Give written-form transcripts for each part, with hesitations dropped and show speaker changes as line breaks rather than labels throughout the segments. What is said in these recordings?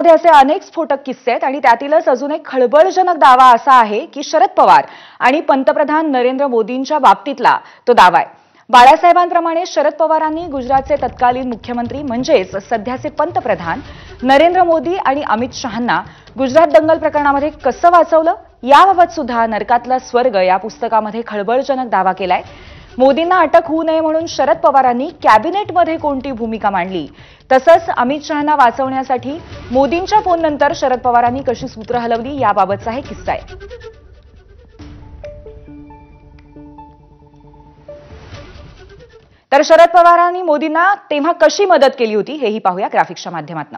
यामध्ये असे अनेक स्फोटक किस्से आहेत आणि त्यातीलच अजून एक खळबळजनक दावा असा आहे की शरद पवार आणि पंतप्रधान नरेंद्र मोदींच्या बाबतीतला तो दावा आहे। बाळासाहेबांप्रमाणे शरद पवारांनी गुजरातचे तत्कालीन मुख्यमंत्री म्हणजेच सध्याचे पंतप्रधान नरेंद्र मोदी आणि अमित शहांना गुजरात दंगल प्रकरणामध्ये कसं वाचवलं याबाबत सुद्धा नरकातला स्वर्ग या पुस्तकामध्ये खळबळजनक दावा केलाय। मोदींना अटक होऊ नये म्हणून शरद पवारांनी कॅबिनेटमध्ये कोणती भूमिका मांडली, तसंच अमित शहांना वाचवण्यासाठी मोदींच्या फोननंतर शरद पवारांनी कशी सूत्र हलवली याबाबतचा हे किस्सा आहे। तर शरद पवारांनी मोदींना तेव्हा कशी मदत केली होती हेही पाहूया ग्राफिक्सच्या माध्यमातून।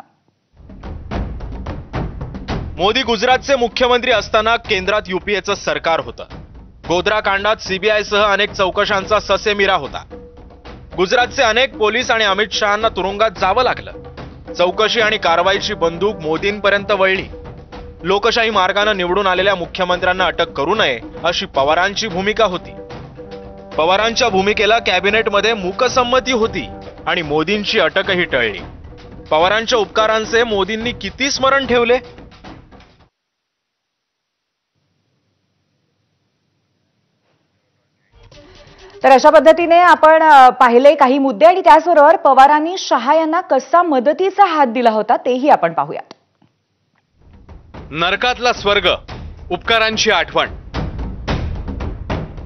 मोदी गुजरातचे मुख्यमंत्री असताना केंद्रात यूपीएचं सरकार होतं। गोध्रा कांडात सीबीआयसह अनेक चौकशांचा ससेमिरा होता। गुजरातचे अनेक पोलीस आणि अमित शहांना तुरुंगात जावं लागलं। चौकशी आणि कारवाईची बंदूक मोदींपर्यंत वळली। लोकशाही मार्गाने निवडून आलेल्या मुख्यमंत्र्यांना अटक करू नये अशी पवारांची भूमिका होती। पवारांच्या भूमिकेला कॅबिनेटमध्ये मूकसंमती होती आणि मोदींची अटकही टळली। पवारांच्या उपकारांचे मोदींनी किती स्मरण ठेवले?
तर अशा पद्धतीने आपण पाहिले काही मुद्दे आणि त्याचबरोबर पवारांनी शहा यांना कसा मदतीचा हात दिला होता तेही आपण पाहूयात।
नरकातला स्वर्ग, उपकारांची आठवण।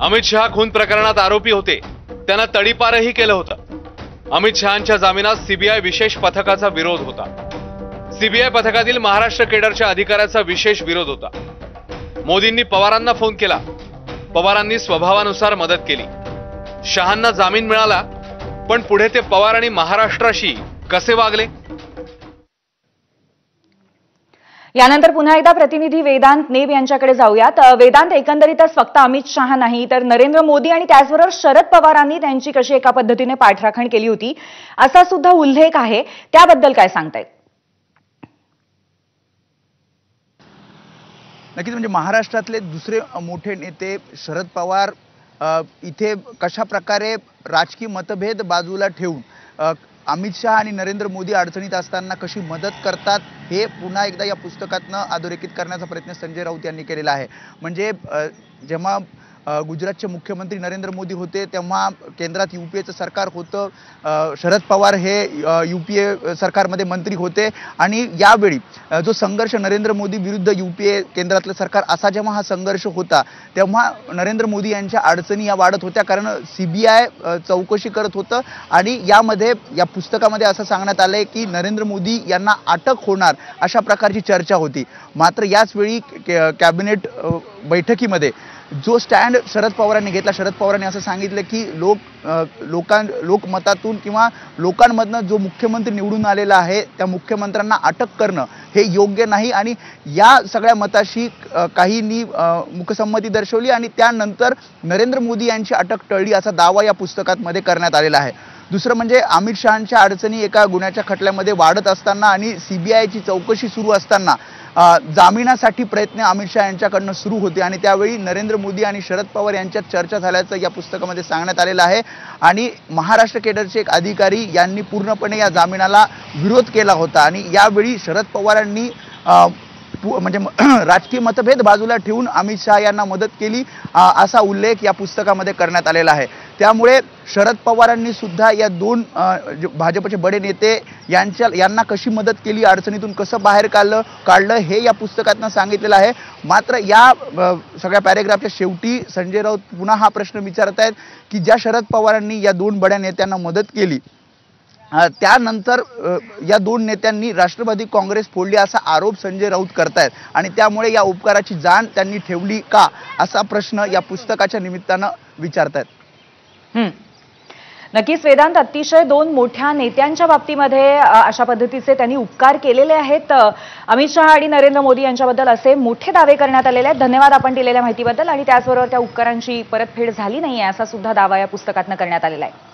अमित शहा खून प्रकरणात आरोपी होते, त्यांना तडीपारही केलं होतं। अमित शहांच्या जामिनात सीबीआय विशेष पथकाचा विरोध होता। सीबीआय पथकातील महाराष्ट्र केडरच्या अधिकाऱ्याचा विशेष विरोध होता। मोदींनी पवारांना फोन केला। पवारांनी स्वभावानुसार मदत केली। शहांना जामीन मिळाला, पण पुढे ते पवार आणि महाराष्ट्राशी कसे वागले?
यानंतर पुन्हा एकदा प्रतिनिधी वेदांत नेब यांच्याकडे जाऊयात। वेदांत, एकंदरीतच फक्त अमित शहा नाही तर नरेंद्र मोदी आणि त्याचबरोबर शरद पवारांनी त्यांची कशी एका पद्धतीने पाठराखण केली होती असा सुद्धा उल्लेख आहे, त्याबद्दल काय सांगतायत?
नक्कीच, म्हणजे महाराष्ट्रातले दुसरे मोठे नेते शरद पवार इथे कशा प्रकारे राजकीय मतभेद बाजूला ठेवून अमित शहा आणि नरेंद्र मोदी अडचणीत असताना कशी मदत करतात हे पुन्हा एकदा या पुस्तकातनं अधोरेखित करण्याचा प्रयत्न संजय राऊत यांनी केलेला आहे। म्हणजे जेव्हा गुजरातचे मुख्यमंत्री नरेंद्र मोदी होते तेव्हा केंद्रात यूपीएचं सरकार होतं। शरद पवार हे यूपीए सरकारमध्ये मंत्री होते आणि यावेळी जो संघर्ष नरेंद्र मोदी विरुद्ध यूपीए केंद्रातलं सरकार असा जेव्हा हा संघर्ष होता तेव्हा नरेंद्र मोदी यांच्या अडचणी या वाढत होत्या, कारण सीबीआय चौकशी करत होतं आणि यामध्ये या पुस्तकामध्ये असं सांगण्यात आलंय की नरेंद्र मोदी यांना अटक होणार अशा प्रकारची चर्चा होती। मात्र याच वेळी कॅबिनेट बैठकीमध्ये जो स्टँड शरद पवारांनी घेतला, शरद पवारांनी असं सांगितलं की लोकमतातून किंवा लोकांमधनं जो मुख्यमंत्री निवडून आलेला आहे त्या मुख्यमंत्र्यांना अटक करणं हे योग्य नाही आणि या सगळ्या मताशी काहींनी मुकसंमती दर्शवली आणि त्यानंतर नरेंद्र मोदी यांची अटक टळली असा दावा या पुस्तकामध्ये करण्यात आलेला आहे। दुसरं म्हणजे अमित शहांच्या अडचणी एका गुन्ह्याच्या खटल्यामध्ये वाढत असताना आणि सीबीआयची चौकशी सुरू असताना जामिनासाठी प्रयत्न अमित शहा यांच्याकडनं सुरू होते आणि त्यावेळी नरेंद्र मोदी आणि शरद पवार यांच्यात चर्चा झाल्याचं या पुस्तकामध्ये सांगण्यात आलेलं आहे आणि महाराष्ट्र केडरचे एक अधिकारी यांनी पूर्णपणे या जामिनाला विरोध केला होता आणि यावेळी शरद पवारांनी म्हणजे राजकीय मतभेद बाजूला ठेवून अमित शहा यांना मदत केली असा उल्लेख या पुस्तकामध्ये करण्यात आलेला आहे। त्यामुळे शरद पवारांनी सुद्धा या दोन भाजपचे बडे नेते यांना कशी मदत केली, अडचणीतून कसं बाहेर काढलं हे या पुस्तकातनं सांगितलेलं आहे। मात्र या सगळ्या पॅरेग्राफच्या शेवटी संजय राऊत पुन्हा हा प्रश्न विचारत आहेत की ज्या शरद पवारांनी या दोन बड्या नेत्यांना मदत केली त्यानंतर या दोन नेत्यांनी राष्ट्रवादी काँग्रेस फोडली असा आरोप संजय राऊत करतायत आणि त्यामुळे या उपकाराची जाण त्यांनी ठेवली का असा प्रश्न या पुस्तकाच्या निमित्तानं विचारतायत।
नक्कीच वेदांत, अतिशय दोन मोठ्या नेत्यांच्या बाबतीमध्ये अशा पद्धतीचे त्यांनी उपकार केलेले आहेत। अमित शहा आणि नरेंद्र मोदी यांच्याबद्दल असे मोठे दावे करण्यात आलेले आहेत। धन्यवाद आपण दिलेल्या माहितीबद्दल आणि त्याचबरोबर त्या उपकारांची परतफेड झाली नाहीये असा सुद्धा दावा या पुस्तकातनं करण्यात आलेला आहे।